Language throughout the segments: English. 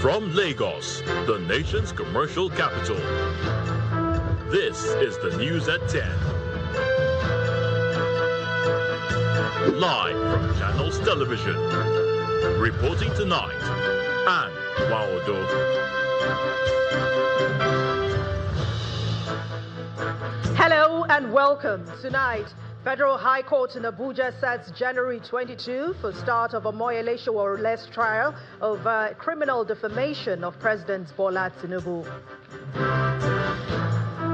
From Lagos, the nation's commercial capital, this is the news at 10. Live from Channels Television. Reporting tonight, Anne Waodo. Hello and welcome. Tonight, Federal High Court in Abuja sets January 22 for start of Omoyele Sowore's trial over criminal defamation of President Bola Tinubu.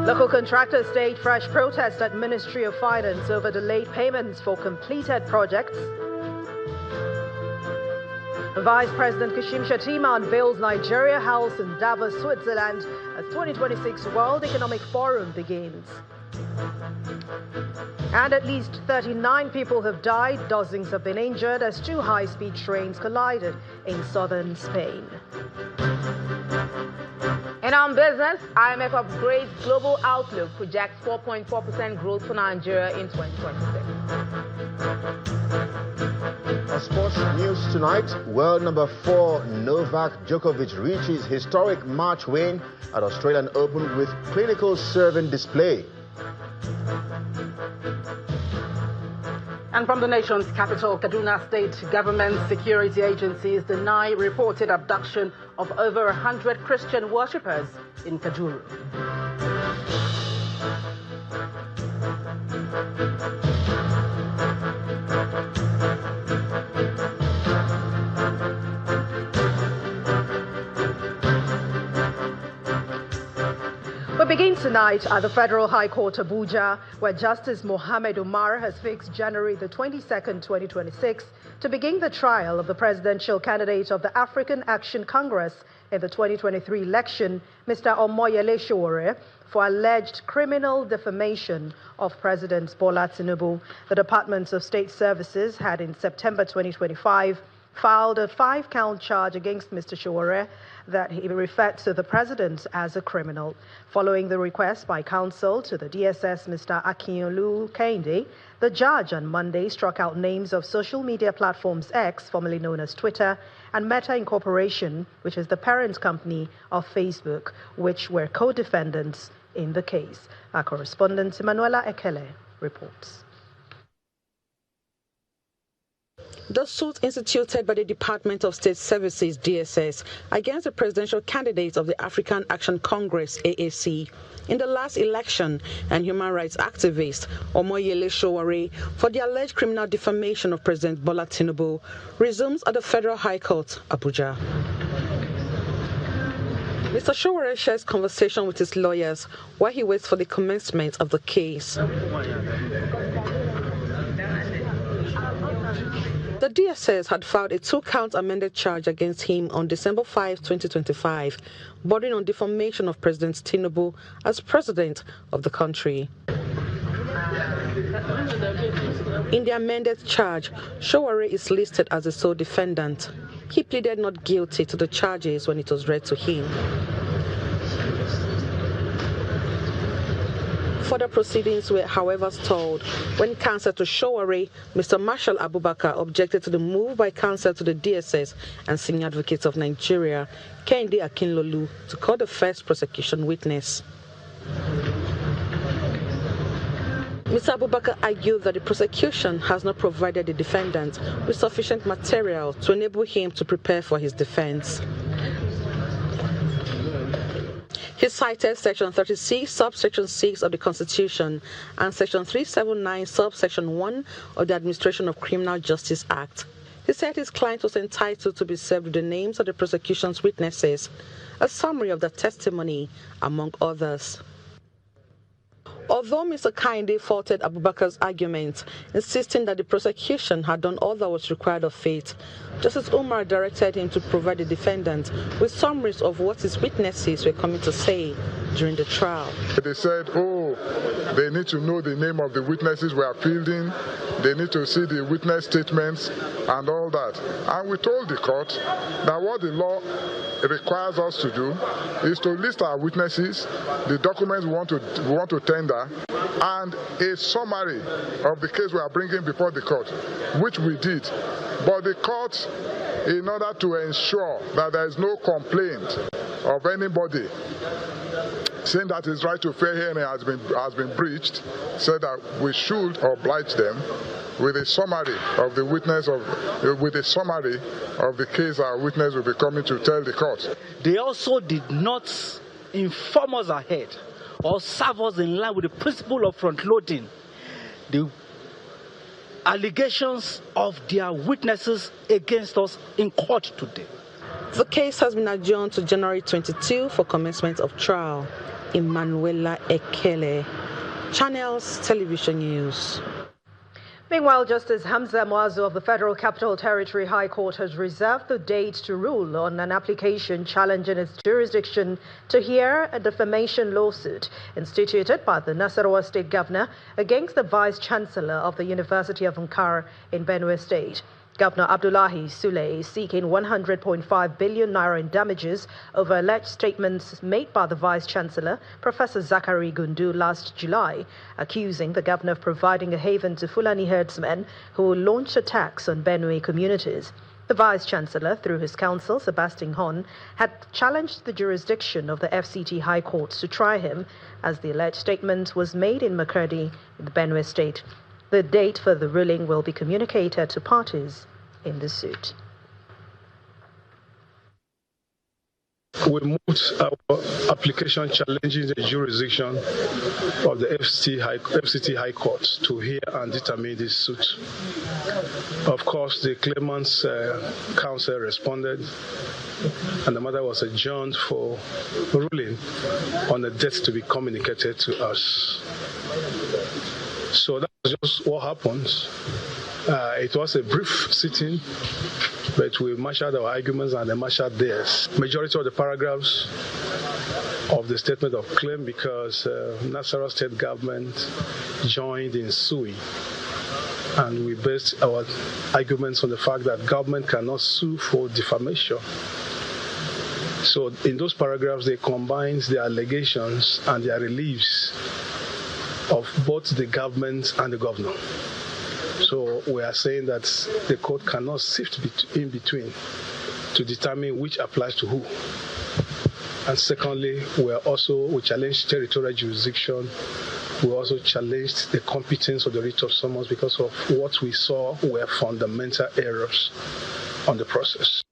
Local contractors stage fresh protest at Ministry of Finance over delayed payments for completed projects. Vice President Kashim Shettima unveils Nigeria House in Davos, Switzerland as 2026 World Economic Forum begins. And at least 39 people have died, dozens have been injured as two high-speed trains collided in southern Spain. And on business, IMF upgrades global outlook, projects 4.4% growth for Nigeria in 2026. Sports news tonight. World number 4 Novak Djokovic reaches historic March win at Australian Open with clinical serving display. And from the nation's capital, Kaduna State government security agencies deny reported abduction of over 100 Christian worshippers in Kaduna. We begin tonight at the Federal High Court Abuja, where Justice Mohammed Umar has fixed January the 22nd, 2026, to begin the trial of the presidential candidate of the African Action Congress in the 2023 election, Mr. Omoyele Sowore, for alleged criminal defamation of President Bola Tinubu. The Department of State Services had in September 2025 filed a 5-count charge against Mr. Sowore that he referred to the president as a criminal. Following the request by counsel to the DSS, Mr. Akinyolu Kehinde, the judge on Monday struck out names of social media platforms X, formerly known as Twitter, and Meta Incorporation, which is the parent company of Facebook, which were co-defendants in the case. Our correspondent, Emanuela Ekele, reports. The suit instituted by the Department of State Services, DSS, against the presidential candidate of the African Action Congress, AAC, in the last election, and human rights activist Omoyele Sowore for the alleged criminal defamation of President Bola Tinubu resumes at the Federal High Court, Abuja. Mr. Sowore shares conversation with his lawyers while he waits for the commencement of the case. The DSS had filed a 2-count amended charge against him on December 5, 2025, bordering on defamation of President Tinubu as president of the country. In the amended charge, Sowore is listed as the sole defendant. He pleaded not guilty to the charges when it was read to him. Further proceedings were, however, stalled when counsel to Sowore, Mr. Marshal Abubakar, objected to the move by counsel to the DSS and Senior Advocates of Nigeria, Kehinde Akinlolu, to call the first prosecution witness. Mr. Abubakar argued that the prosecution has not provided the defendant with sufficient material to enable him to prepare for his defense. He cited Section 36, Subsection 6 of the Constitution and Section 379, Subsection 1 of the Administration of Criminal Justice Act. He said his client was entitled to be served with the names of the prosecution's witnesses, a summary of their testimony, among others. Although Mr. Kehinde faulted Abubakar's argument, insisting that the prosecution had done all that was required of it, Justice Umar directed him to provide the defendant with summaries of what his witnesses were coming to say during the trial. They said, they need to know the name of the witnesses we are fielding, they need to see the witness statements and all that. And we told the court that what the law requires us to do is to list our witnesses, the documents we want to tender, and a summary of the case we are bringing before the court, which we did. But the court, in order to ensure that there is no complaint of anybody saying that his right to fair hearing has been breached, said that we should oblige them with a summary of the case our witness will be coming to tell the court. They also did not inform us ahead or serve us in line with the principle of front-loading the allegations of their witnesses against us in court today. The case has been adjourned to January 22 for commencement of trial. Emanuela Ekele, Channels Television News. Meanwhile, Justice Hamza Muazu of the Federal Capital Territory High Court has reserved the date to rule on an application challenging its jurisdiction to hear a defamation lawsuit instituted by the Nasarawa State Governor against the Vice Chancellor of the University of Nkara in Benue State. Governor Abdullahi Sule is seeking 100.5 billion naira in damages over alleged statements made by the Vice Chancellor, Professor Zachary Gundu, last July, accusing the governor of providing a haven to Fulani herdsmen who launched attacks on Benue communities. The Vice Chancellor, through his counsel, Sebastian Hon, had challenged the jurisdiction of the FCTA High Court to try him, as the alleged statement was made in Makurdi, in the Benue State. The date for the ruling will be communicated to parties in the suit. We moved our application challenging the jurisdiction of the FCTA High Court to hear and determine this suit. Of course, the claimant's counsel responded, and the matter was adjourned for ruling on the date to be communicated to us. So that's just what happened. It was a brief sitting, but we marshaled our arguments and they marshaled theirs. Majority of the paragraphs of the statement of claim, because Nasarawa State government joined in suing, and we based our arguments on the fact that government cannot sue for defamation. So in those paragraphs, they combined the allegations and their reliefs of both the government and the governor. So we are saying that the court cannot sift in between to determine which applies to who. And secondly, we challenged territorial jurisdiction. We also challenged the competence of the writ of summons because of what we saw were fundamental errors on the process.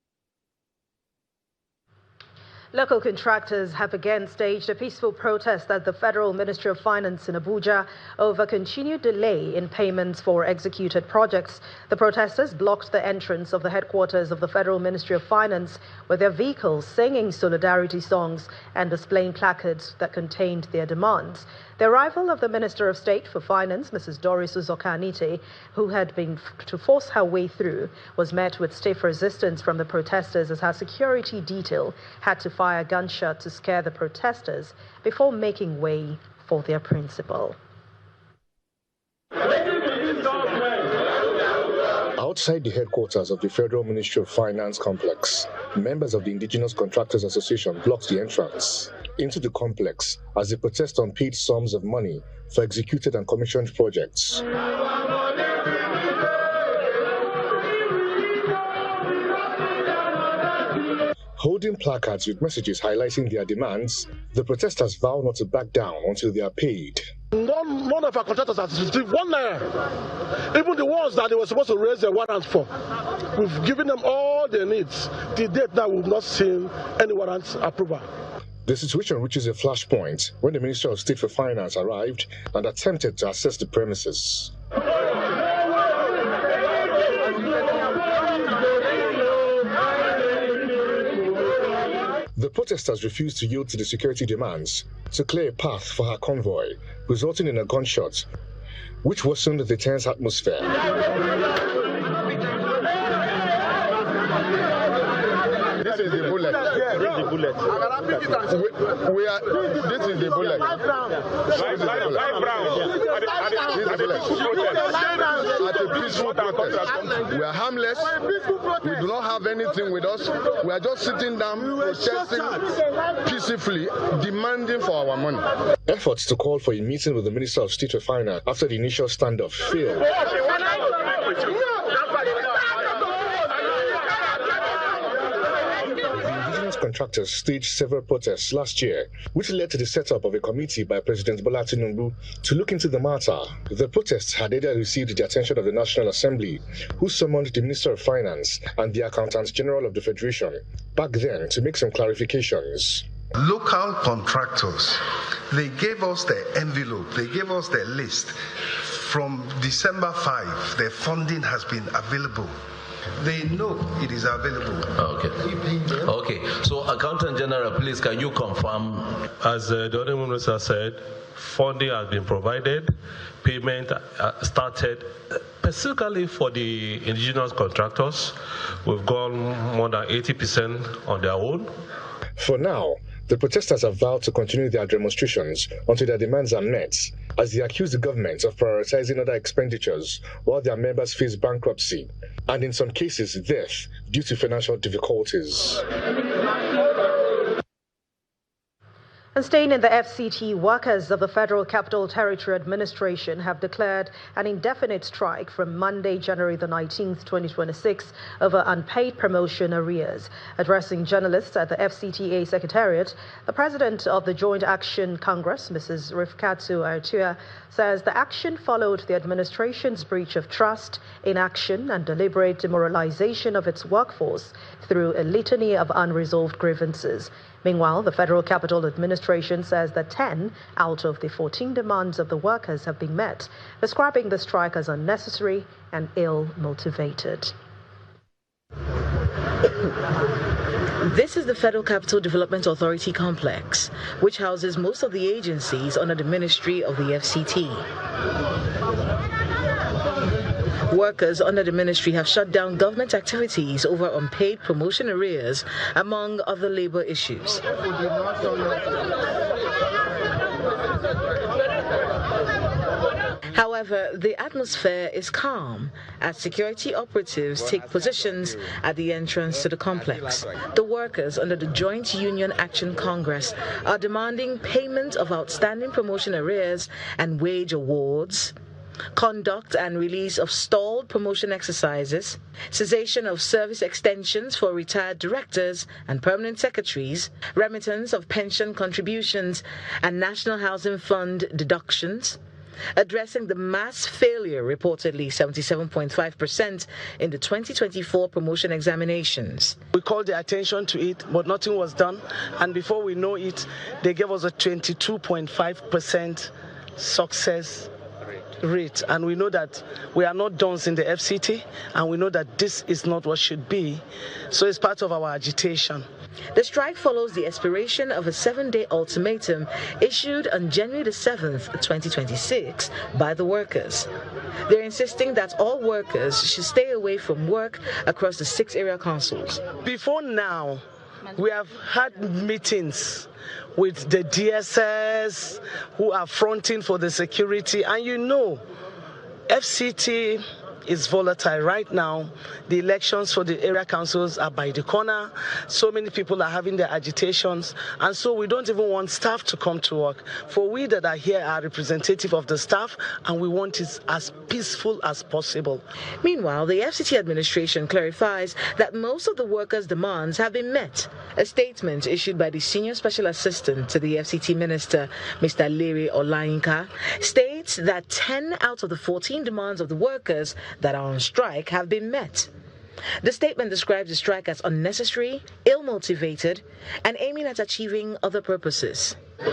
Local contractors have again staged a peaceful protest at the Federal Ministry of Finance in Abuja over continued delay in payments for executed projects. The protesters blocked the entrance of the headquarters of the Federal Ministry of Finance with their vehicles singing solidarity songs and displaying placards that contained their demands. The arrival of the Minister of State for Finance, Mrs. Doris Uzokanite, who had been to force her way through, was met with stiff resistance from the protesters as her security detail had to fire a gunshot to scare the protesters before making way for their principal. Outside the headquarters of the Federal Ministry of Finance complex, members of the Indigenous Contractors Association blocked the entrance into the complex as they protest unpaid sums of money for executed and commissioned projects. Holding placards with messages highlighting their demands, the protesters vow not to back down until they are paid. None of our contractors has received 1 naira. Even the ones that they were supposed to raise their warrants for, we've given them all their needs. To date now, we've not seen any warrants approval. The situation reaches a flashpoint when the Minister of State for Finance arrived and attempted to access the premises. The protesters refused to yield to the security demands to clear a path for her convoy, resulting in a gunshot, which worsened the tense atmosphere. This is the bullet. Read the bullet. This is the bullet. At a peaceful protest. We are harmless. We do not have anything with us. We are just sitting down, protesting peacefully, demanding for our money. Efforts to call for a meeting with the Minister of State for Finance after the initial standoff failed. contractors staged several protests last year, which led to the setup of a committee by President Bola Tinubu to look into the matter. The protests had either received the attention of the National Assembly, who summoned the Minister of Finance and the Accountant General of the Federation back then to make some clarifications. Local contractors, they gave us the envelope, they gave us the list. From December 5, their funding has been available. They know it is available. Okay. So, Accountant General, please, can you confirm? As the Honourable Minister said, funding has been provided, payment started. Specifically for the indigenous contractors, we've gone more than 80% on their own. For now, the protesters have vowed to continue their demonstrations until their demands are met, as they accuse the government of prioritizing other expenditures while their members face bankruptcy and in some cases death due to financial difficulties. And staying in the FCT, workers of the Federal Capital Territory Administration have declared an indefinite strike from Monday, January the 19th, 2026, over unpaid promotion arrears. Addressing journalists at the FCTA Secretariat, the president of the Joint Action Congress, Mrs. Rifkatu Artua, says the action followed the administration's breach of trust, inaction, and deliberate demoralization of its workforce through a litany of unresolved grievances. Meanwhile, the Federal Capital Administration says that 10 out of the 14 demands of the workers have been met, describing the strike as unnecessary and ill-motivated. This is the Federal Capital Development Authority complex, which houses most of the agencies under the Ministry of the FCT. Workers under the ministry have shut down government activities over unpaid promotion arrears, among other labor issues. However, the atmosphere is calm as security operatives take positions at the entrance to the complex. The workers under the Joint Union Action Congress are demanding payment of outstanding promotion arrears and wage awards, conduct and release of stalled promotion exercises, cessation of service extensions for retired directors and permanent secretaries, remittance of pension contributions and National Housing Fund deductions, addressing the mass failure, reportedly 77.5% in the 2024 promotion examinations. We called their attention to it, but nothing was done. And before we know it, they gave us a 22.5% success rate, and we know that we are not dons in the FCT, and we know that this is not what should be, so it's part of our agitation. The strike follows the expiration of a 7-day ultimatum issued on January the 7th, 2026 by the workers. They're insisting that all workers should stay away from work across the 6 area councils. Before now, we have had meetings with the DSS who are fronting for the security, and you know, FCT is volatile right now. The elections for the area councils are by the corner. So many people are having their agitations, and so we don't even want staff to come to work. For we that are here are representative of the staff, and we want it as peaceful as possible. Meanwhile, the FCT administration clarifies that most of the workers' demands have been met. A statement issued by the Senior Special Assistant to the FCT Minister, Mr. Larry Olayinka, states that 10 out of the 14 demands of the workers that are on strike have been met. The statement describes the strike as unnecessary, ill-motivated, and aiming at achieving other purposes. The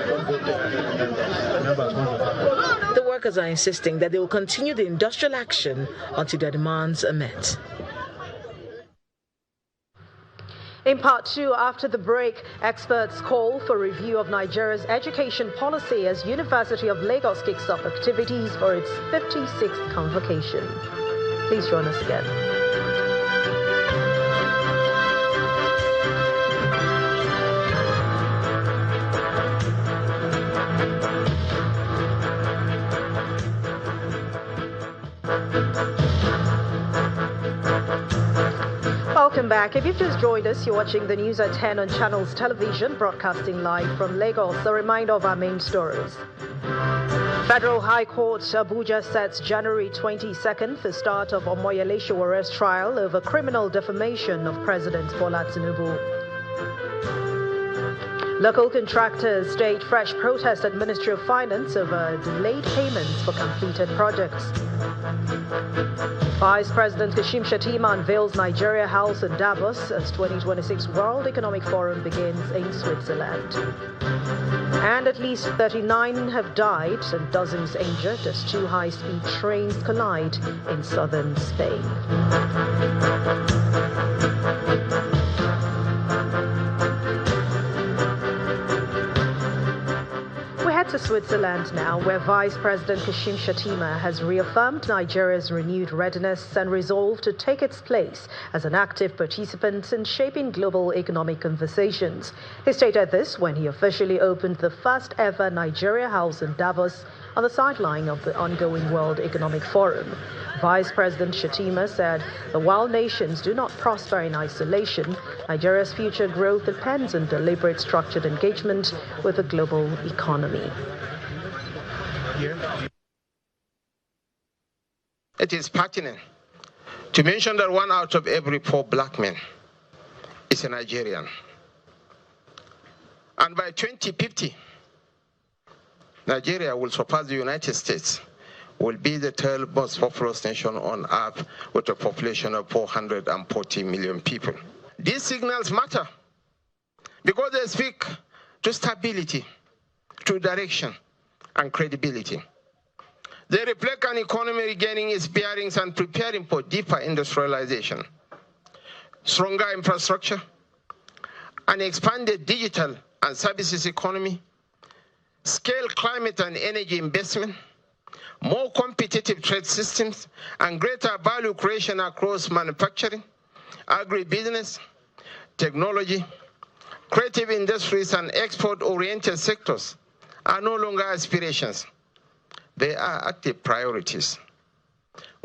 workers are insisting that they will continue the industrial action until their demands are met. In part 2, after the break, experts call for review of Nigeria's education policy as University of Lagos kicks off activities for its 56th convocation. Please join us again. Welcome back. If you've just joined us, you're watching the news at 10 on Channels Television, broadcasting live from Lagos. A reminder of our main stories. Federal High Court Abuja sets January 22nd for start of Omoyele Sowore's trial over criminal defamation of President Bola Tinubu. Local contractors stage fresh protest at Ministry of Finance over delayed payments for completed projects. Vice President Kashim Shettima unveils Nigeria House in Davos as 2026 World Economic Forum begins in Switzerland. And at least 39 have died and dozens injured as two high-speed trains collide in southern Spain. To Switzerland now, where Vice President Kashim Shettima has reaffirmed Nigeria's renewed readiness and resolve to take its place as an active participant in shaping global economic conversations. He stated this when he officially opened the first ever Nigeria House in Davos on the sideline of the ongoing World Economic Forum. Vice President Shettima said that while nations do not prosper in isolation, Nigeria's future growth depends on deliberate structured engagement with the global economy. It is pertinent to mention that 1 out of every 4 black men is a Nigerian. And by 2050, Nigeria will surpass the United States, will be the third most populous nation on earth with a population of 440 million people. These signals matter because they speak to stability, to direction, and credibility. They reflect an economy regaining its bearings and preparing for deeper industrialization, stronger infrastructure, an expanded digital and services economy, scale climate and energy investment, more competitive trade systems, and greater value creation across manufacturing, agribusiness, technology, creative industries, and export-oriented sectors are no longer aspirations. They are active priorities.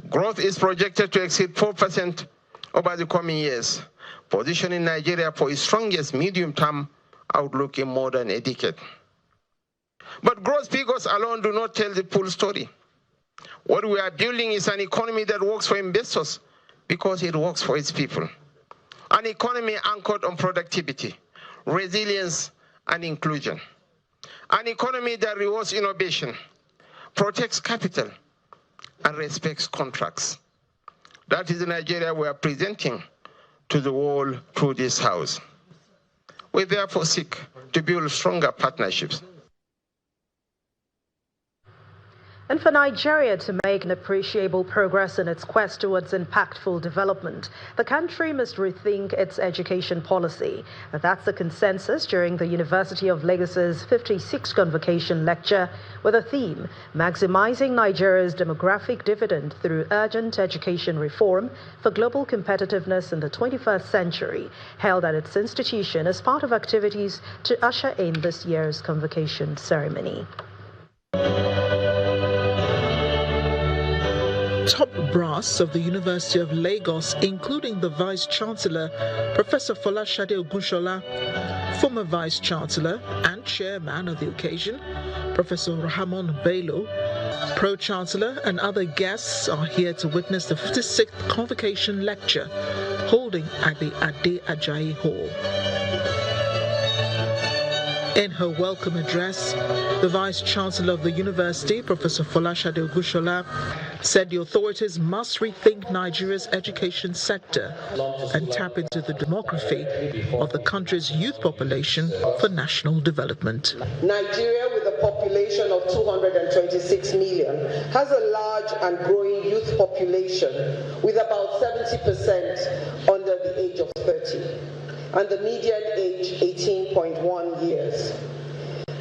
Growth is projected to exceed 4% over the coming years, positioning Nigeria for its strongest medium-term outlook in more than a decade. But growth figures alone do not tell the full story. What we are building is an economy that works for investors because it works for its people. An economy anchored on productivity, resilience, and inclusion. An economy that rewards innovation, protects capital, and respects contracts. That is the Nigeria we are presenting to the world through this House. We therefore seek to build stronger partnerships. And for Nigeria to make an appreciable progress in its quest towards impactful development, the country must rethink its education policy. And that's the consensus during the University of Lagos's 56th Convocation lecture with a theme, Maximizing Nigeria's Demographic Dividend Through Urgent Education Reform for Global Competitiveness in the 21st Century, held at its institution as part of activities to usher in this year's convocation ceremony. Top brass of the University of Lagos, including the Vice-Chancellor, Professor Folashade Ogunshola, former Vice-Chancellor and Chairman of the occasion, Professor Rahman Bello, Pro-Chancellor and other guests are here to witness the 56th Convocation Lecture holding at the Ade Ajayi Hall. In her welcome address, the Vice-Chancellor of the University, Professor Folashade Ogunshola, said the authorities must rethink Nigeria's education sector and tap into the demography of the country's youth population for national development. Nigeria, with a population of 226 million, has a large and growing youth population with about 70% under the age of 30. And the median age 18.1 years.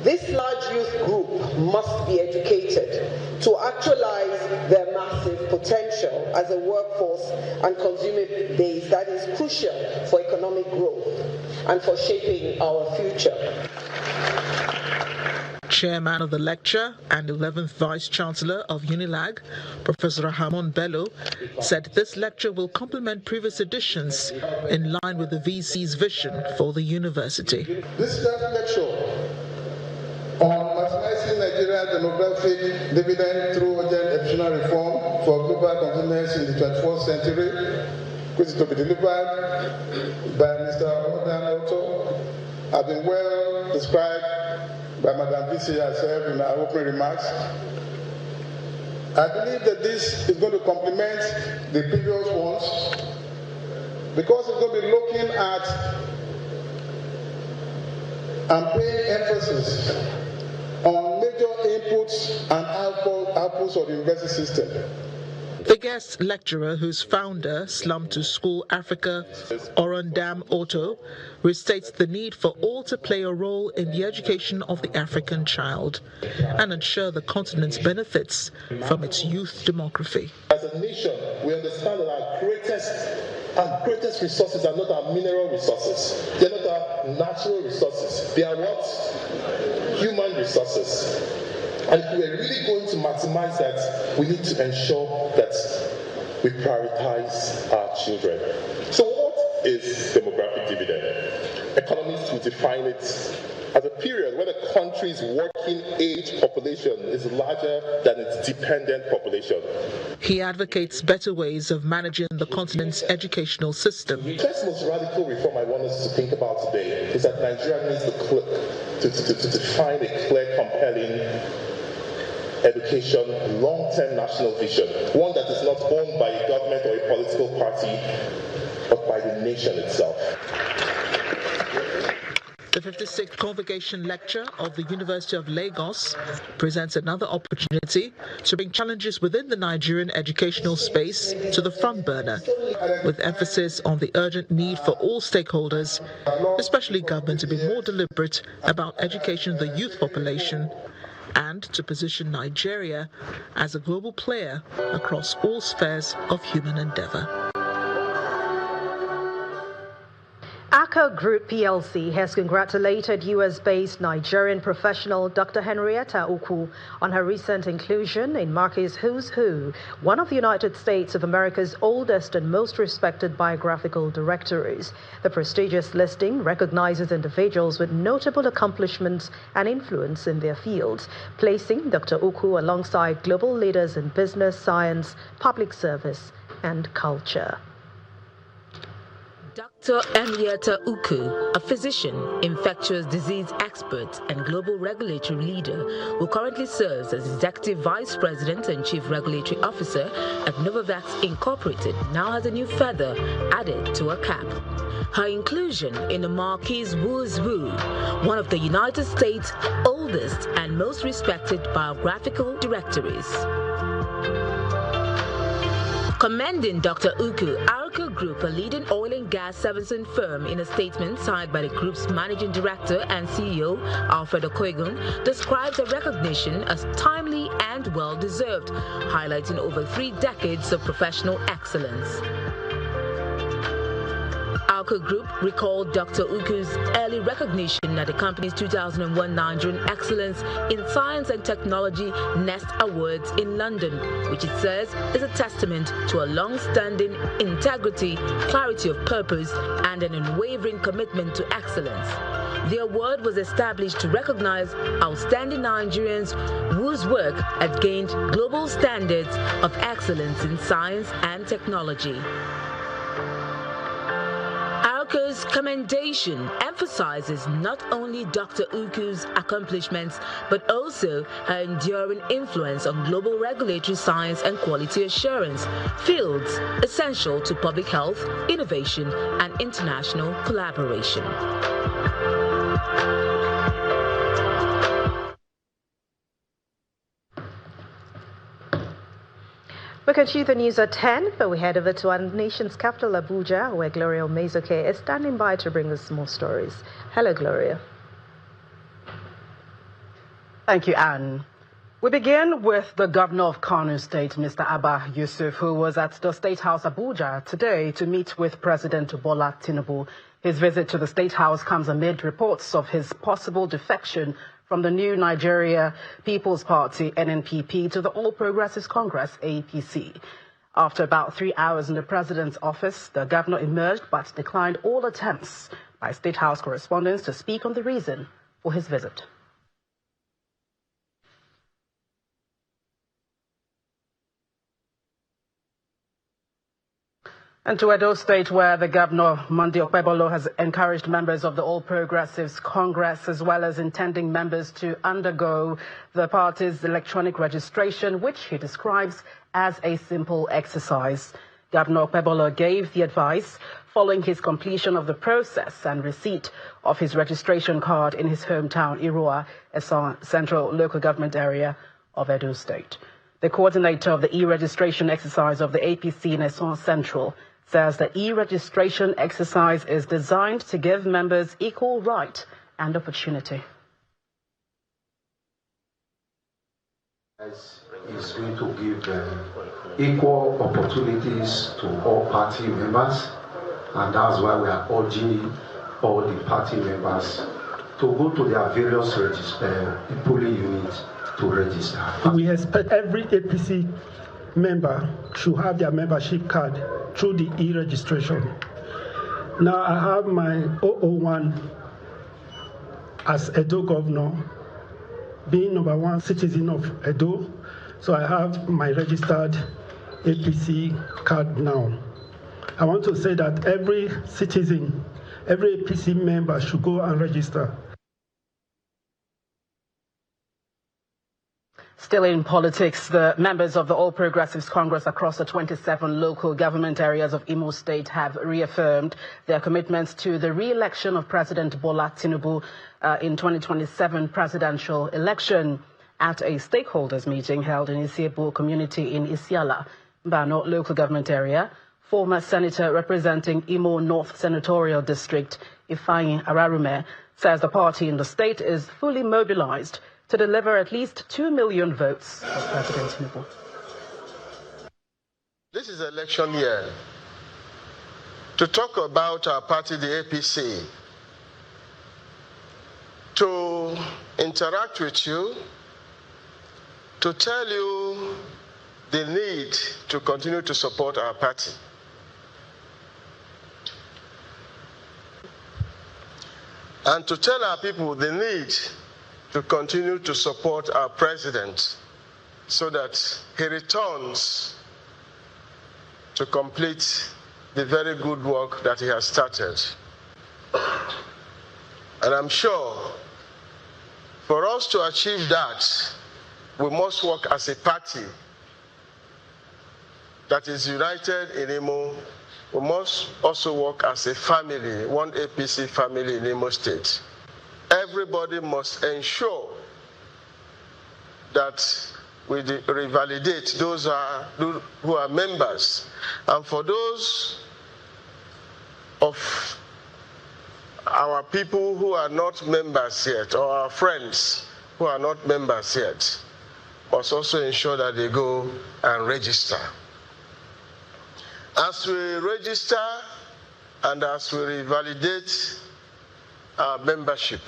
This large youth group must be educated to actualize their massive potential as a workforce and consumer base that is crucial for economic growth and for shaping our future. Chairman of the lecture and 11th Vice-Chancellor of UNILAG, Professor Rahman Bello, said this lecture will complement previous editions in line with the VC's vision for the university. This lecture on maximizing Nigeria's demographic dividend through urgent educational reform for global competitiveness in the 21st century, which is to be delivered by Mr. Odan Otto, have been well described by Madam VC herself in her opening remarks. I believe that this is going to complement the previous ones because it's going to be looking at and paying emphasis on major inputs and outputs of the university system. The guest lecturer, whose founder, Slum to School Africa, Orondam Otto, restates the need for all to play a role in the education of the African child and ensure the continent's benefits from its youth demography. As a nation, we understand that our greatest resources are not our mineral resources. They are not our natural resources. They are what? Human resources. And if we are really going to maximize that, we need to ensure that we prioritize our children. So what is demographic dividend? Economists will define it as a period where the country's working age population is larger than its dependent population. He advocates better ways of managing the continent's educational system. The first most radical reform I want us to think about today is that Nigeria needs to define a clear, compelling education, long-term national vision, one that is not owned by a government or a political party, but by the nation itself. The 56th Convocation Lecture of the University of Lagos presents another opportunity to bring challenges within the Nigerian educational space to the front burner, with emphasis on the urgent need for all stakeholders, especially government, to be more deliberate about education of the youth population and to position Nigeria as a global player across all spheres of human endeavor. Aker Group PLC has congratulated US-based Nigerian professional Dr. Henrietta Ukwu on her recent inclusion in Marquis Who's Who, one of the United States of America's oldest and most respected biographical directories. The prestigious listing recognizes individuals with notable accomplishments and influence in their fields, placing Dr. Ukwu alongside global leaders in business, science, public service, and culture. Dr. Henrietta Ukwu, a physician, infectious disease expert, and global regulatory leader, who currently serves as Executive Vice President and Chief Regulatory Officer at Novavax Incorporated, now has a new feather added to her cap. Her inclusion in the Marquis Who's Who, one of the United States' oldest and most respected biographical directories. Commending Dr. Ukwu, Aker Group, a leading oil and gas servicing firm, in a statement signed by the group's managing director and CEO, Alfred Okoegun, described the recognition as timely and well-deserved, highlighting over 3 decades of professional excellence. Aker Group recalled Dr. Ukwu's early recognition at the company's 2001 Nigerian Excellence in Science and Technology Nest Awards in London, which it says is a testament to a long-standing integrity, clarity of purpose, and an unwavering commitment to excellence. The award was established to recognize outstanding Nigerians whose work had gained global standards of excellence in science and technology. Aker's commendation emphasizes not only Dr. Ukwu's accomplishments, but also her enduring influence on global regulatory science and quality assurance, fields essential to public health, innovation, and international collaboration. We continue the news at 10, but we head over to our nation's capital, Abuja, where Gloria Omezoke is standing by to bring us more stories. Hello, Gloria. Thank you, Anne. We begin with the governor of Kano State, Mr. Abba Yusuf, who was at the State House Abuja today to meet with President Bola Tinubu. His visit to the State House comes amid reports of his possible defection from the new Nigeria People's Party, NNPP, to the All Progressives Congress, APC. After about 3 hours in the president's office, the governor emerged but declined all attempts by State House correspondents to speak on the reason for his visit. And to Edo State, where the governor, Monday Okpebolo, has encouraged members of the All Progressives Congress, as well as intending members, to undergo the party's electronic registration, which he describes as a simple exercise. Governor Okpebolo gave the advice following his completion of the process and receipt of his registration card in his hometown, Irua, a central local government area of Edo State. The coordinator of the e-registration exercise of the APC in Eson Central says the e-registration exercise is designed to give members equal right and opportunity. Is going to give equal opportunities to all party members, and that's why we are urging all the party members to go to their various polling units to register. We expect every APC member should have their membership card through the e-registration. Now I have my 001 as Edo governor, being number one citizen of Edo, so I have my registered APC card now. I want to say that every citizen, every APC member should go and register. Still in politics, the members of the All Progressives Congress across the 27 local government areas of Imo State have reaffirmed their commitments to the re-election of President Bola Tinubu in 2027 presidential election. At a stakeholders meeting held in Isiebu community in Isiala, Mbano local government area, former senator representing Imo North Senatorial District, Ifeanyi Ararume, says the party in the state is fully mobilized to deliver at least 2 million votes for President Tinubu. This is election year. To talk about our party, the APC, to interact with you, to tell you the need to continue to support our party. And to tell our people the need to continue to support our president so that he returns to complete the very good work that he has started. And I'm sure for us to achieve that, we must work as a party that is united in Imo. We must also work as a family, one APC family in Imo State. Everybody must ensure that we revalidate those who are members. And for those of our people who are not members yet, or our friends who are not members yet, must also ensure that they go and register. As we register and as we revalidate our membership,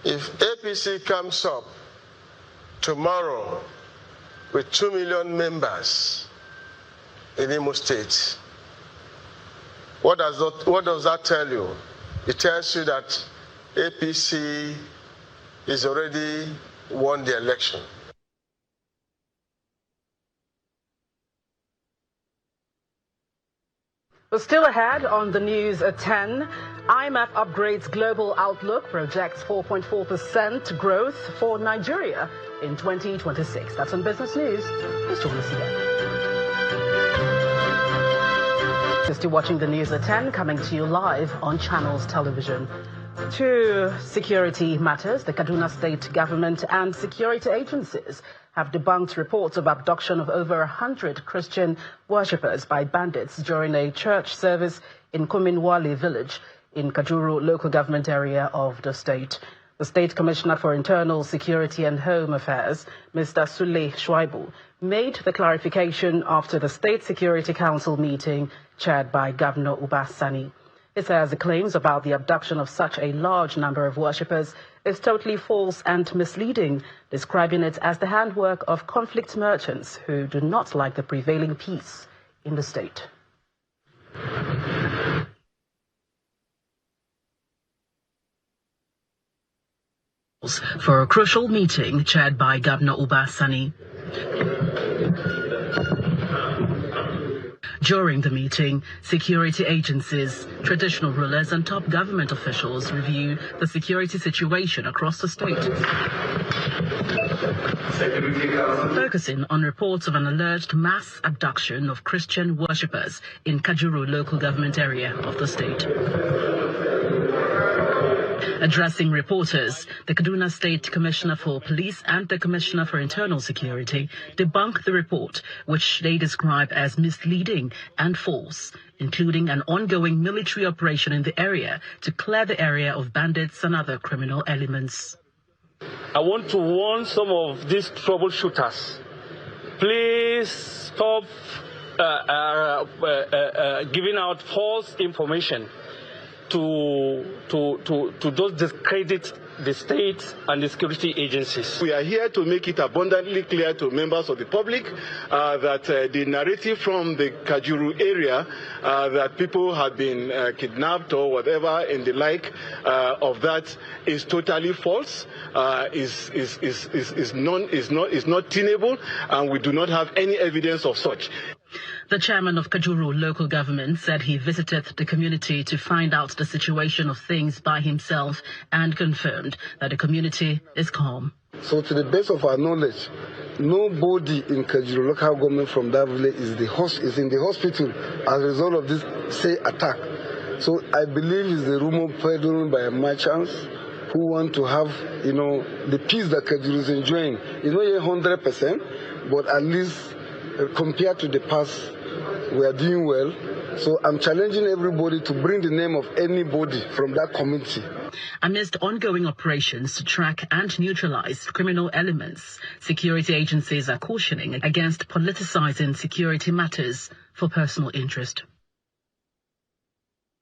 if APC comes up tomorrow with 2 million members in Imo State, what does that tell you? It tells you that APC is already won the election. But still ahead on the news at 10, IMF upgrades global outlook, projects 4.4% growth for Nigeria in 2026. That's on Business News. Please join us again. Still watching the news at 10, coming to you live on Channels Television. To security matters, the Kaduna state government and security agencies have debunked reports of abduction of over 100 Christian worshippers by bandits during a church service in Kuminwale village in Kajuru local government area of the state. The State Commissioner for Internal Security and Home Affairs, Mr. Sule Shuaibu, made the clarification after the State Security Council meeting chaired by Governor Uba Sani. He says the claims about the abduction of such a large number of worshippers is totally false and misleading, describing it as the handwork of conflict merchants who do not like the prevailing peace in the state. For a crucial meeting chaired by Governor Uba Sani. During the meeting, security agencies, traditional rulers and top government officials review the security situation across the state, focusing on reports of an alleged mass abduction of Christian worshippers in Kajuru local government area of the state. Addressing reporters, the Kaduna State Commissioner for Police and the Commissioner for Internal Security debunked the report, which they describe as misleading and false, including an ongoing military operation in the area to clear the area of bandits and other criminal elements. I want to warn some of these troubleshooters. Please stop giving out false information to those discredit the state and the security agencies. We are here to make it abundantly clear to members of the public that the narrative from the Kajuru area that people have been kidnapped or whatever and the like of that is totally false, is not tenable, and we do not have any evidence of such. The chairman of Kajuru local government said he visited the community to find out the situation of things by himself and confirmed that the community is calm. So to the best of our knowledge, nobody in Kajuru local government from that village is in the hospital as a result of this attack. So I believe it's the rumor peddled by merchants who want to have, the peace that Kajuru is enjoying. It's not yet 100%, but at least compared to the past, we are doing well. So I'm challenging everybody to bring the name of anybody from that community. Amidst ongoing operations to track and neutralize criminal elements, security agencies are cautioning against politicizing security matters for personal interest.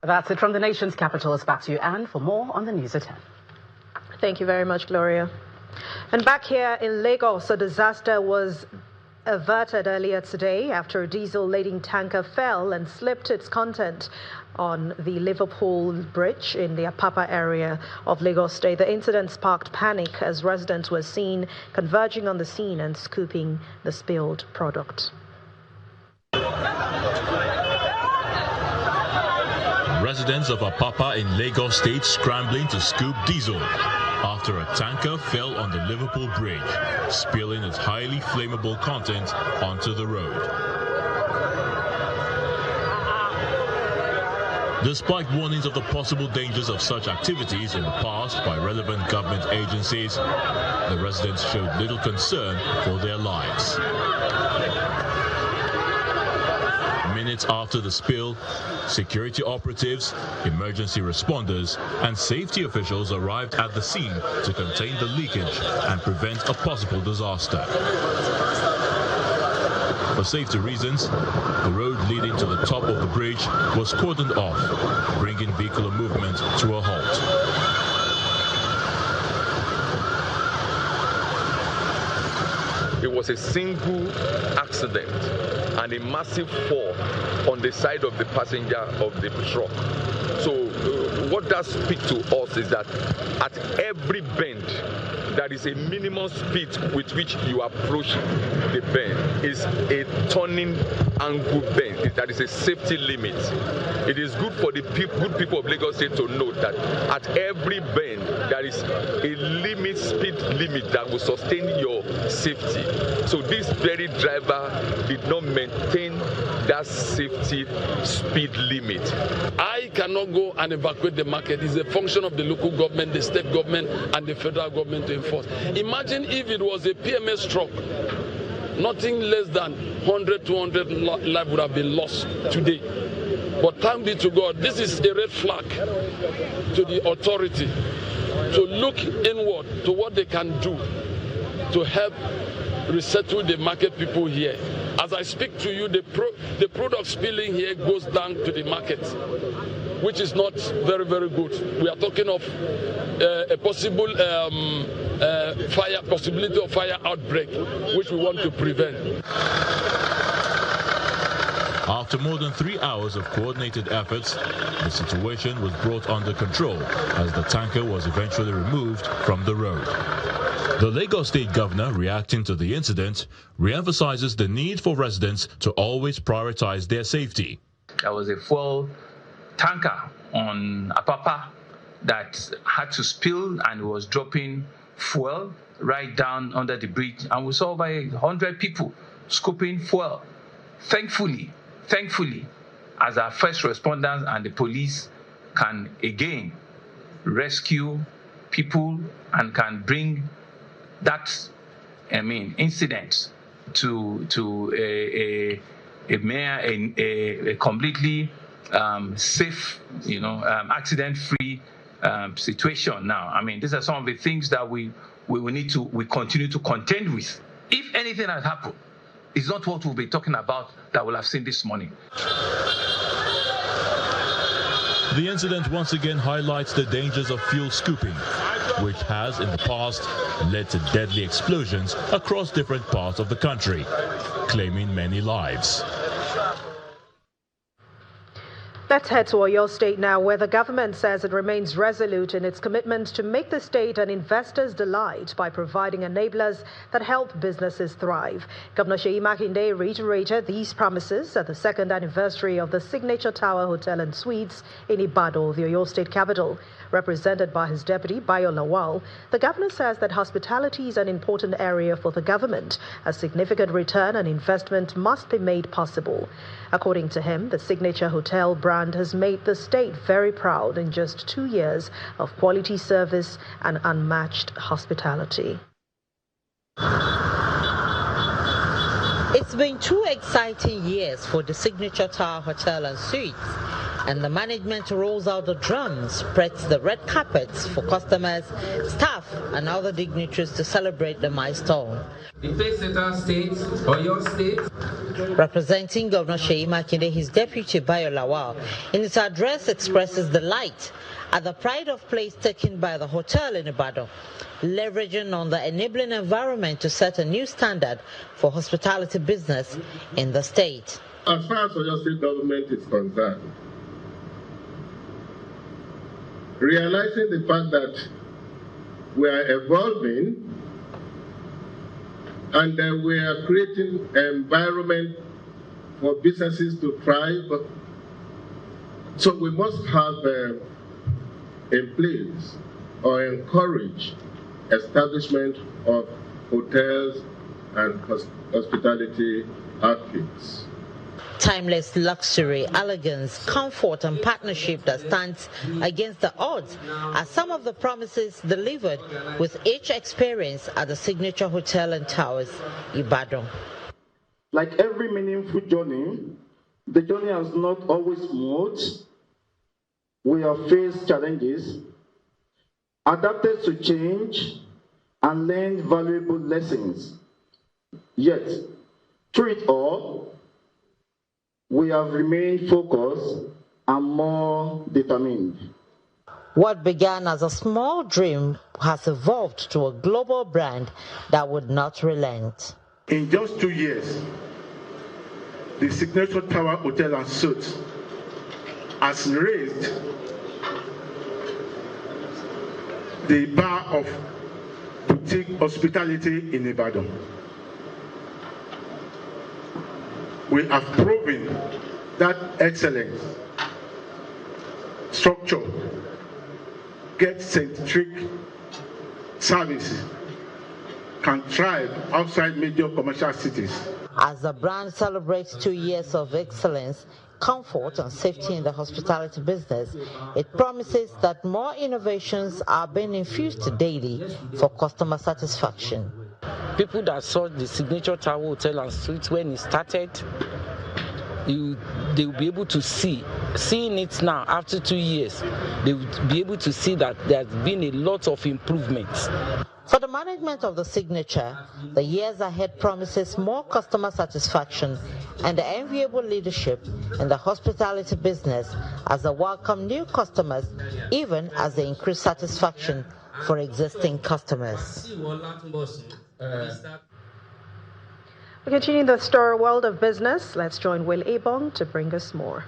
That's it from the nation's capital. It's back to you, Anne, for more on the news at 10. Thank you very much, Gloria. And back here in Lagos, a disaster was averted earlier today after a diesel-laden tanker fell and slipped its content on the Liverpool Bridge in the Apapa area of Lagos State. The incident sparked panic as residents were seen converging on the scene and scooping the spilled product. Residents of Apapa in Lagos State scrambling to scoop diesel after a tanker fell on the Liverpool Bridge, spilling its highly flammable content onto the road. Despite warnings of the possible dangers of such activities in the past by relevant government agencies, the residents showed little concern for their lives. Minutes after the spill, security operatives, emergency responders, and safety officials arrived at the scene to contain the leakage and prevent a possible disaster. For safety reasons, the road leading to the top of the bridge was cordoned off, bringing vehicular movement to a halt. It was a single accident and a massive fall on the side of the passenger of the truck. So what that speaks to us is that at every bend, there is a minimum speed with which you approach the bend. It's a turning angle bend. That is a safety limit. It is good for the good people of Lagos State to know that at every bend, there is a speed limit that will sustain your safety. So this very driver did not maintain that safety speed limit. I cannot go and evacuate the market. It's a function of the local government, the state government, and the federal government to enforce. Imagine if it was a PMS truck, nothing less than 100, 200 lives would have been lost today. But thank be to God, this is a red flag to the authority to look inward to what they can do to help resettle the market people here. As I speak to you, the product spilling here goes down to the market, which is not very, very good. We are talking of a possible possibility of fire outbreak, which we want to prevent. After more than 3 hours of coordinated efforts, the situation was brought under control as the tanker was eventually removed from the road. The Lagos State Governor, reacting to the incident, re-emphasizes the need for residents to always prioritize their safety. There was a fuel tanker on Apapa that had to spill and was dropping fuel right down under the bridge, and we saw over 100 people scooping fuel. Thankfully, as our first responders and the police can again rescue people and can bring that, incident to a completely safe, accident-free situation now. These are some of the things that we continue to contend with. If anything has happened, it's not what we'll be talking about that we'll have seen this morning. The incident once again highlights the dangers of fuel scooping, which has in the past led to deadly explosions across different parts of the country, claiming many lives. Let's head to Oyo State now, where the government says it remains resolute in its commitment to make the state an investor's delight by providing enablers that help businesses thrive. Governor Seyi Makinde reiterated these promises at the second anniversary of the Signature Tower Hotel and Suites in Ibadan, the Oyo State capital. Represented by his deputy, Bayo Lawal, the governor says that hospitality is an important area for the government. A significant return on investment must be made possible. According to him, the Signature Hotel brand has made the state very proud in just 2 years of quality service and unmatched hospitality. It's been 2 exciting years for the Signature Tower Hotel and Suites, and the management rolls out the drums, spreads the red carpets for customers, staff, and other dignitaries to celebrate the milestone. The pace-setter state, Oyo State. Representing Governor Seyi Makinde, his deputy Bayo Lawal, in his address expresses delight at the pride of place taken by the hotel in Ibadan, leveraging on the enabling environment to set a new standard for hospitality business in the state. As far as Oyo State government is concerned, realizing the fact that we are evolving and we are creating an environment for businesses to thrive, so we must have in place or encourage establishment of hotels and hospitality outfits. Timeless luxury, elegance, comfort, and partnership that stands against the odds are some of the promises delivered with each experience at the Signature Hotel and Towers, Ibadan. Like every meaningful journey, the journey has not always smooth. We have faced challenges, adapted to change, and learned valuable lessons. Yet, through it all, we have remained focused and more determined. What began as a small dream has evolved to a global brand that would not relent. In just 2 years, the Signature Tower Hotel and Suites has raised the bar of boutique hospitality in Ibadan. We have proven that excellence, structure, guest-centric services can thrive outside major commercial cities. As the brand celebrates 2 years of excellence, comfort, and safety in the hospitality business, it promises that more innovations are being infused daily for customer satisfaction. People that saw the Signature Tower Hotel and Suites when it started, they will be able to seeing it now after 2 years, they will be able to see that there's been a lot of improvements. For the management of the Signature, the years ahead promises more customer satisfaction and the enviable leadership in the hospitality business as they welcome new customers, even as they increase satisfaction for existing customers. We continue in the star world of business. Let's join Will Ebong to bring us more.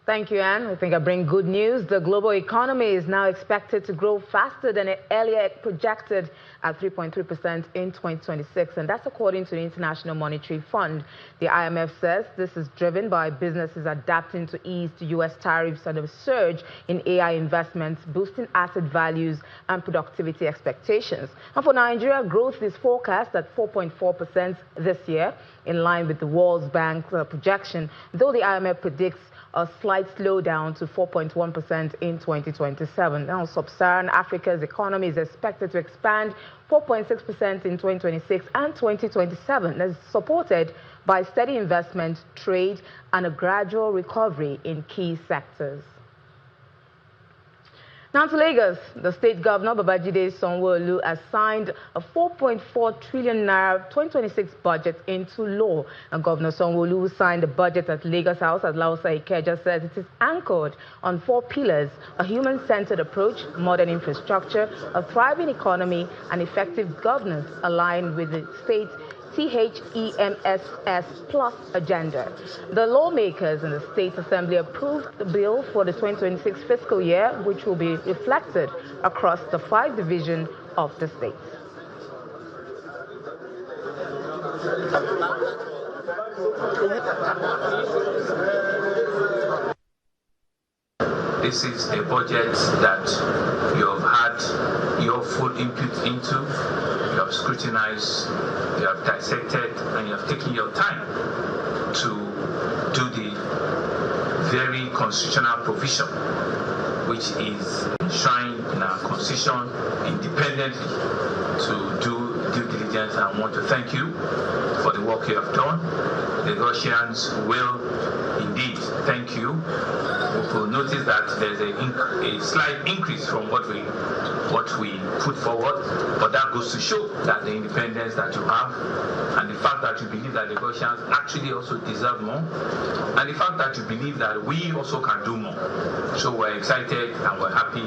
Thank you, Anne. I think I bring good news. The global economy is now expected to grow faster than it earlier projected at 3.3% in 2026, and that's according to the International Monetary Fund. The IMF says this is driven by businesses adapting to ease to U.S. tariffs and a surge in AI investments, boosting asset values and productivity expectations. And for Nigeria, growth is forecast at 4.4% this year, in line with the World Bank's projection, though the IMF predicts a slight slowdown to 4.1% in 2027. Now, Sub-Saharan Africa's economy is expected to expand 4.6% in 2026 and 2027. That's supported by steady investment, trade, and a gradual recovery in key sectors. Now to Lagos, the state governor, Babajide Sowore, has signed a 4.4 trillion naira 2026 budget into law. And Governor Sowore, who signed the budget at Lagos House, as Lausa Ikeja says, it is anchored on 4 pillars: a human-centered approach, modern infrastructure, a thriving economy, and effective governance aligned with the state's THEMSS Plus agenda. The lawmakers in the State Assembly approved the bill for the 2026 fiscal year, which will be reflected across the 5 divisions of the state. This is a budget that you have had your full input into, you have scrutinized, you have dissected, and you have taken your time to do the very constitutional provision, which is enshrined in our constitution independently to do due diligence. I want to thank you for the work you have done. The Russians will indeed thank you. We will notice that there's a slight increase from what we put forward, but that goes to show that the independence that you have, and the fact that you believe that the Russians actually also deserve more, and the fact that you believe that we also can do more. So we're excited and we're happy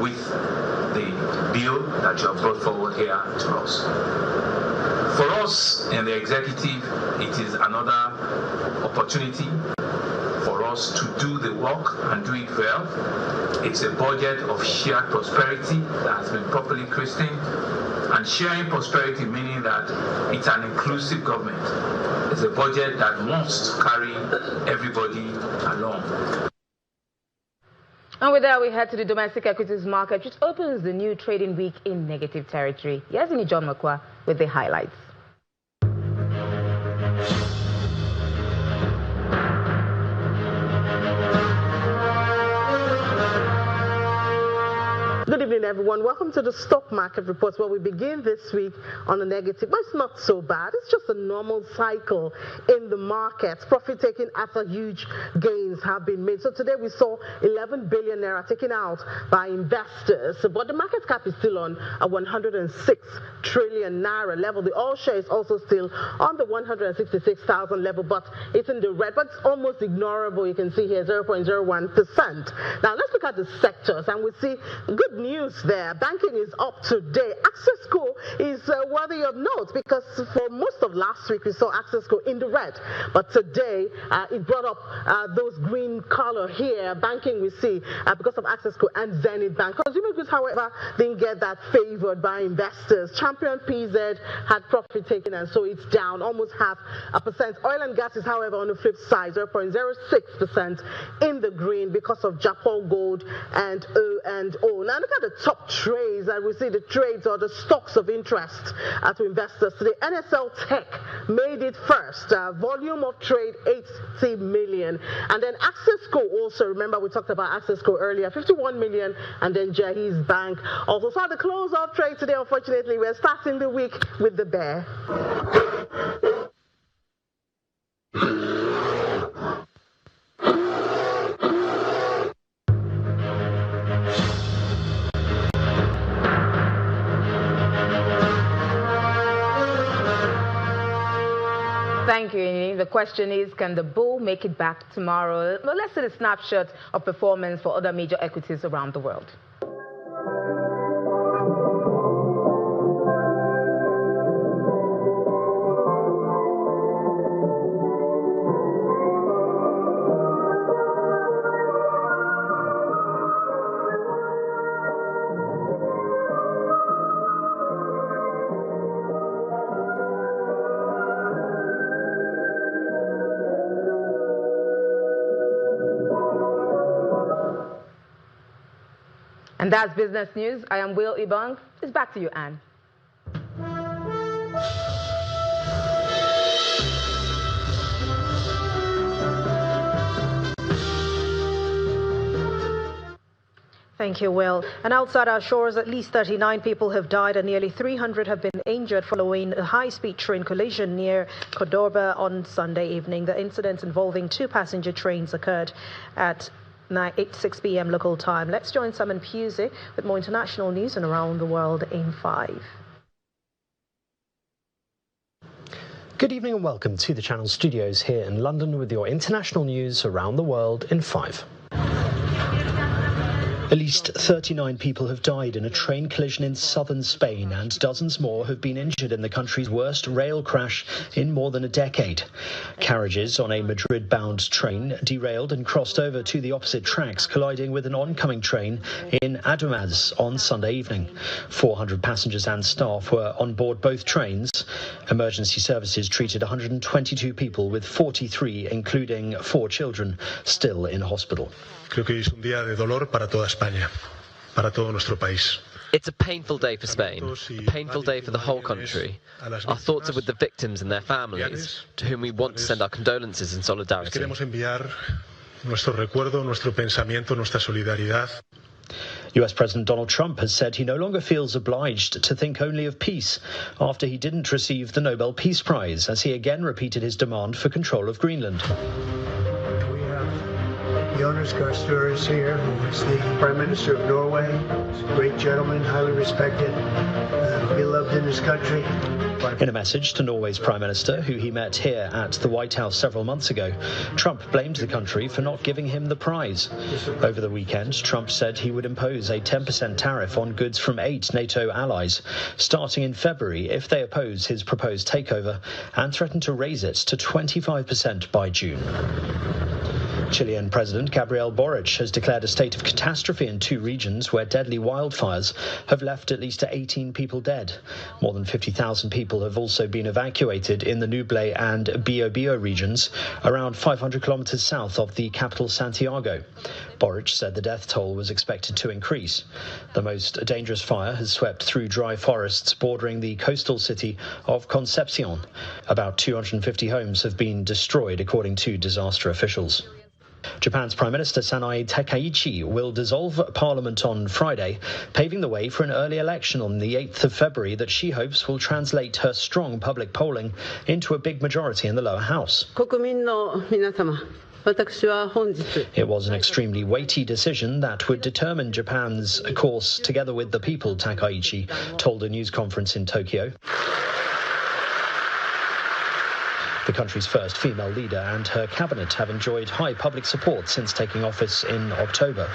with the bill that you have brought forward here to us. For us in the executive, it is another opportunity for us to do the work and do it well. It's a budget of shared prosperity that has been properly christened, and sharing prosperity meaning that it's an inclusive government. It's a budget that wants to carry everybody along. And with that, we head to the domestic equities market, which opens the new trading week in negative territory. Here's John Makwa with the highlights. Good evening, everyone. Welcome to the stock market reports, where we begin this week on a negative. But it's not so bad. It's just a normal cycle in the markets. Profit taking after huge gains have been made. So today we saw 11 billion naira taken out by investors. But the market cap is still on a 106 trillion naira level. The all share is also still on the 166,000 level, but it's in the red. But it's almost ignorable. You can see here 0.01%. Now let's look at the sectors, and we see good news there. Banking is up today. Accessco is worthy of note, because for most of last week we saw Accessco in the red, but today it brought up those green color here. Banking we see because of Accessco and Zenith Bank. Consumer goods, however, didn't get that favored by investors. Champion PZ had profit taken, and so it's down almost 0.5%. Oil and gas is, however, on the flip side, 0.06% in the green because of Japan Gold and O&O. Now look at the top trades, and we see the trades or the stocks of interest to investors today. NSL Tech made it first. Volume of trade 80 million. And then Accessco also, remember we talked about Accessco earlier, 51 million. And then Jahi's Bank also. So at the close of trade today, unfortunately, we're starting the week with the bear. Thank you, Ini. The question is, can the bull make it back tomorrow? Well, let's see the snapshot of performance for other major equities around the world. And that's business news. I am Will Ibang. It's back to you, Anne. Thank you, Will. And outside our shores, at least 39 people have died and nearly 300 have been injured following a high-speed train collision near Cordoba on Sunday evening. The incident involving two passenger trains occurred at 8:06 p.m. local time. Let's join Simon Pusey with more international news and around the world in 5. Good evening and welcome to the Channel Studios here in London with your international news around the world in 5. At least 39 people have died in a train collision in southern Spain, and dozens more have been injured in the country's worst rail crash in more than a decade. Carriages on a Madrid-bound train derailed and crossed over to the opposite tracks, colliding with an oncoming train in Adumaz on Sunday evening. 400 passengers and staff were on board both trains. Emergency services treated 122 people, with 43, including 4 children, still in hospital. Creo que es un día de dolor para toda España, para todo nuestro país. It's a painful day for Spain, a painful day for the whole country. Our thoughts are with the victims and their families, to whom we want to send our condolences and solidarity. Queremos enviar nuestro recuerdo, nuestro pensamiento, nuestra solidaridad. US President Donald Trump has said he no longer feels obliged to think only of peace after he didn't receive the Nobel Peace Prize, as he again repeated his demand for control of Greenland. Jonas Gahr Støre is here, who is the Prime Minister of Norway. He's a great gentleman, highly respected, beloved in his country. In a message to Norway's Prime Minister, who he met here at the White House several months ago, Trump blamed the country for not giving him the prize. Over the weekend, Trump said he would impose a 10% tariff on goods from 8 NATO allies, starting in February if they oppose his proposed takeover, and threatened to raise it to 25% by June. Chilean President Gabriel Boric has declared a state of catastrophe in 2 regions where deadly wildfires have left at least 18 people dead. More than 50,000 people have also been evacuated in the Ñuble and Biobío regions, around 500 kilometers south of the capital Santiago. Boric said the death toll was expected to increase. The most dangerous fire has swept through dry forests bordering the coastal city of Concepcion. About 250 homes have been destroyed, according to disaster officials. Japan's Prime Minister Sanae Takaichi will dissolve Parliament on Friday, paving the way for an early election on the 8th of February that she hopes will translate her strong public polling into a big majority in the lower house. It was an extremely weighty decision that would determine Japan's course together with the people, Takaichi told a news conference in Tokyo. The country's first female leader and her cabinet have enjoyed high public support since taking office in October.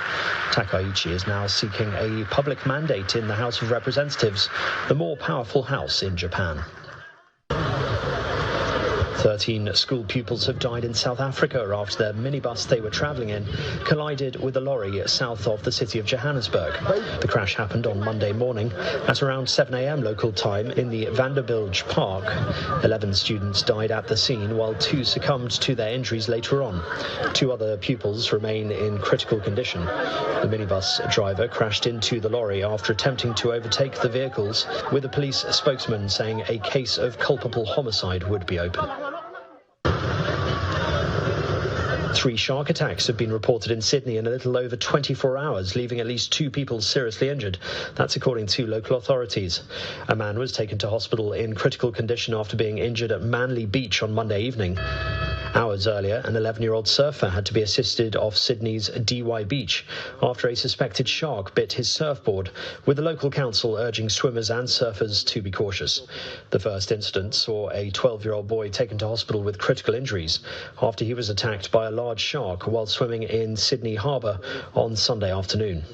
Takaichi is now seeking a public mandate in the House of Representatives, the more powerful house in Japan. 13 school pupils have died in South Africa after their minibus they were travelling in collided with a lorry south of the city of Johannesburg. The crash happened on Monday morning at around 7 a.m. local time in the Vanderbilge Park. 11 students died at the scene, while 2 succumbed to their injuries later on. 2 other pupils remain in critical condition. The minibus driver crashed into the lorry after attempting to overtake the vehicles, with a police spokesman saying a case of culpable homicide would be open. 3 shark attacks have been reported in Sydney in a little over 24 hours, leaving at least 2 people seriously injured. That's according to local authorities. A man was taken to hospital in critical condition after being injured at Manly Beach on Monday evening. Hours earlier, an 11-year-old surfer had to be assisted off Sydney's DY Beach after a suspected shark bit his surfboard, with the local council urging swimmers and surfers to be cautious. The first incident saw a 12-year-old boy taken to hospital with critical injuries after he was attacked by a large shark while swimming in Sydney Harbour on Sunday afternoon.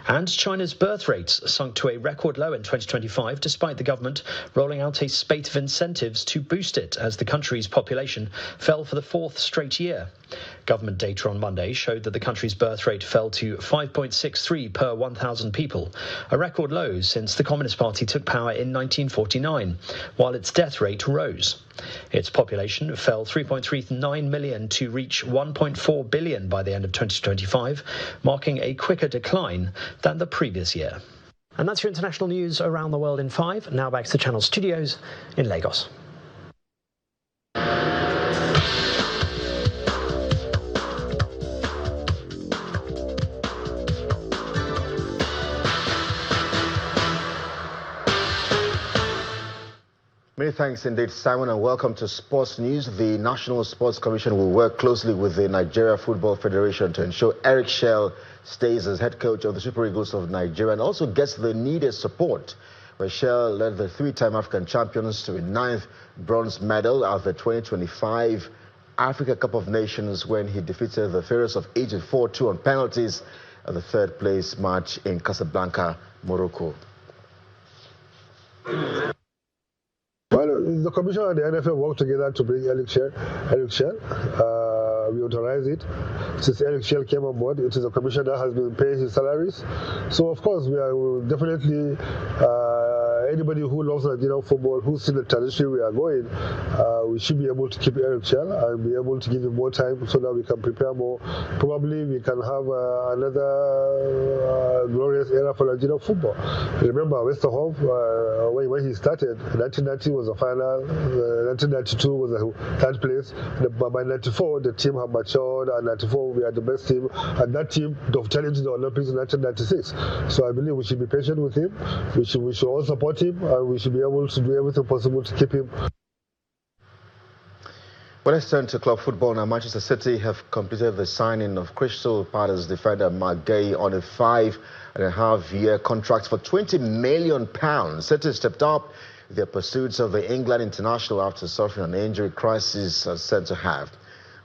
And China's birth rates sunk to a record low in 2025, despite the government rolling out a spate of incentives to boost it, as the country's population fell for the fourth straight year. Government data on Monday showed that the country's birth rate fell to 5.63 per 1,000 people, a record low since the Communist Party took power in 1949, while its death rate rose. Its population fell 3.39 million to reach 1.4 billion by the end of 2025, marking a quicker decline than the previous year. And that's your international news around the world in 5. Now back to the Channel studios in Lagos. Many thanks indeed, Simon, and welcome to Sports News. The National Sports Commission will work closely with the Nigeria Football Federation to ensure Eric Shell stays as head coach of the Super Eagles of Nigeria and also gets the needed support, where Shell led the three-time African champions to a 9th bronze medal at the 2025 Africa Cup of Nations when he defeated the Pharaohs of Egypt 4-2 on penalties at the third-place match in Casablanca, Morocco. Well, the Commission and the NFL worked together to bring Eric Shell. We authorized it. Since Eric Shell came on board, it is a commission that has been paying his salaries. So, of course, we will definitely, anybody who loves Nigerian football, who's seen the trajectory we are going, we should be able to keep Eric Shell and be able to give him more time so that we can prepare more. Probably we can have another glorious era for Nigerian football. Remember, Westerhoff, when he started, 1990 was the final, 1992 was the third place. By 94, the team had matured, and 94 we had the best team, and that team dovetailed into the Olympics in 1996. So I believe we should be patient with him. We should all support him, and we should be able to do everything possible to keep him. Well, let's turn to club football now. Manchester City have completed the signing of Crystal Palace defender Mark Gay on a 5.5-year contract for £20 million. City stepped up their pursuits of the England international after suffering an injury crisis said to have.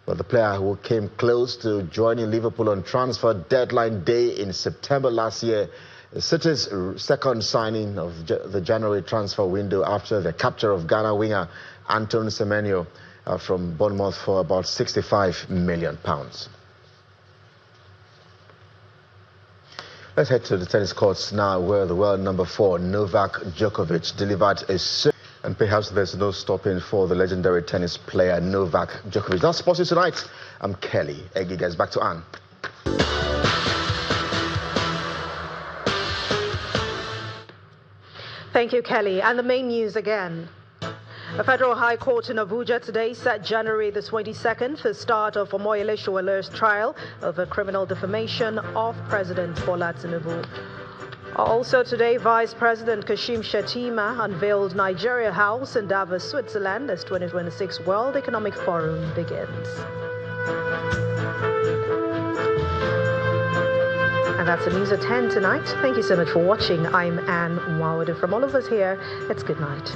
But the player who came close to joining Liverpool on transfer deadline day in September last year, City's second signing of the January transfer window after the capture of Ghana winger Anton Semenyo from Bournemouth for about £65 million. Let's head to the tennis courts now, where the world number 4 Novak Djokovic delivered a serve, and perhaps there's no stopping for the legendary tennis player Novak Djokovic. That's Sports News Tonight. I'm Kelly Eggy. Guys, back to Anne. Thank you, Kelly. And the main news again. A federal high court in Abuja today set January the 22nd for the start of Omoyele Sowore's trial over criminal defamation of President Bola Tinubu. Also today, Vice President Kashim Shettima unveiled Nigeria House in Davos, Switzerland, as 2026 World Economic Forum begins. And that's the news at 10 tonight. Thank you so much for watching. I'm Anne Nwawade. From all of us here, it's good night.